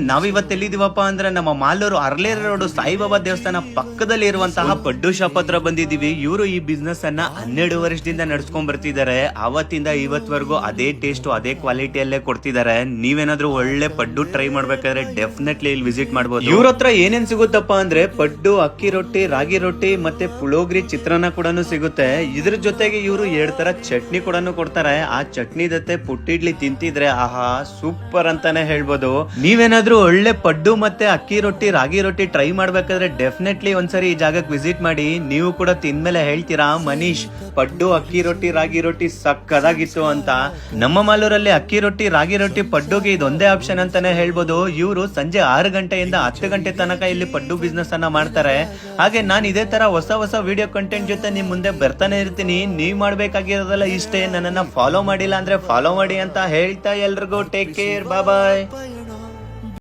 ನಾವಿವತ್ತು ಎಲ್ಲಿದೀವಪ್ಪ ಅಂದ್ರೆ ನಮ್ಮ ಮಾಲೂರು ಅರ್ಲೇರ ರೋಡ್ ಸಾಯಿಬಾಬಾ ದೇವಸ್ಥಾನ ಪಕ್ಕದಲ್ಲಿ ಇರುವಂತಹ ಪಡ್ಡು ಶಾಪ್ ಹತ್ರ ಬಂದಿದೀವಿ. ಇವರು ಈ ಬಿಸ್ನೆಸ್ ಅನ್ನ 12 ವರ್ಷದಿಂದ ನಡ್ಸ್ಕೊಂಡ್ ಬರ್ತಿದ್ದಾರೆ. ಅವತ್ತಿಂದ ಇವತ್ವರೆಗೂ ಅದೇ ಟೇಸ್ಟ್ ಅದೇ ಕ್ವಾಲಿಟಿಯಲ್ಲೇ ಕೊಡ್ತಿದ್ದಾರೆ. ನೀವೇನಾದ್ರೂ ಒಳ್ಳೆ ಪಡ್ಡು ಟ್ರೈ ಮಾಡ್ಬೇಕಾದ್ರೆ ಡೆಫಿನೆಟ್ಲಿ ಇಲ್ಲಿ ವಿಸಿಟ್ ಮಾಡಬಹುದು. ಇವ್ರ ಹತ್ರ ಏನೇನ್ ಸಿಗುತ್ತಪ್ಪ ಅಂದ್ರೆ ಪಡ್ಡು, ಅಕ್ಕಿ ರೊಟ್ಟಿ, ರಾಗಿ ರೊಟ್ಟಿ ಮತ್ತೆ ಪುಳೋಗ್ರಿ ಚಿತ್ರಾನ್ನ ಕೂಡ ಸಿಗುತ್ತೆ. ಇದ್ರ ಜೊತೆಗೆ ಇವರು 2 ತರ ಚಟ್ನಿ ಕೂಡ ಕೊಡ್ತಾರೆ. ಆ ಚಟ್ನಿ ಜೊತೆ ಪುಟ್ಟಿಡ್ಲಿ ತಿಂತಿದ್ರೆ ಆಹಾ ಸೂಪರ್ ಅಂತಾನೆ ಹೇಳ್ಬೋದು. ನೀವೇನಾದ್ರೂ ಒಳ್ಳೆ ಪಡ್ಡು ಮತ್ತೆ ಅಕ್ಕಿ ರೊಟ್ಟಿ, ರಾಗಿ ರೊಟ್ಟಿ ಟ್ರೈ ಮಾಡ್ಬೇಕಾದ್ರೆ ಡೆಫಿನೆಟ್ಲಿ ಒಂದ್ಸರಿ ಈ ಜಾಗಕ್ಕೆ ವಿಸಿಟ್ ಮಾಡಿ. ನೀವು ಕೂಡ ತಿಂದ್ಮೇಲೆ ಹೇಳ್ತೀರಾ ಮನೀಶ್ ಪಡ್ಡು, ಅಕ್ಕಿ ರೊಟ್ಟಿ, ರಾಗಿ ರೊಟ್ಟಿ ಸಕ್ಕದಾಗಿತ್ತು ಅಂತ. ನಮ್ಮ ಮಾಲೂರಲ್ಲಿ ಅಕ್ಕಿ ರೊಟ್ಟಿ, ರಾಗಿ ರೊಟ್ಟಿ, ಪಡ್ಡುಗೆ ಇದೊಂದೇ ಆಪ್ಷನ್ ಅಂತಾನೆ ಹೇಳ್ಬೋದು. ಇವರು ಸಂಜೆ 6 ಗಂಟೆಯಿಂದ 10 ಗಂಟೆ ತನಕ ಇಲ್ಲಿ ಪಡ್ಡು ಬಿಸ್ನೆಸ್ ಅನ್ನ ಮಾಡ್ತಾರೆ. ಹಾಗೆ ನಾನು ಇದೇ ತರ ಹೊಸ ವಿಡಿಯೋ ಕಂಟೆಂಟ್ ಜೊತೆ ನಿಮ್ ಮುಂದೆ ಬರ್ತಾನೆ ಇರ್ತೀನಿ. ನೀವ್ ಮಾಡ್ಬೇಕಾಗಿರೋದಲ್ಲ ಇಷ್ಟೇ, ನನ್ನನ್ನ ಫಾಲೋ ಮಾಡಿಲ್ಲ ಅಂದ್ರೆ ಫಾಲೋ ಮಾಡಿ ಅಂತ ಹೇಳ್ತಾ ಎಲ್ರಿಗೂ ಟೇಕ್ ಕೇರ್, ಬಾಯ್.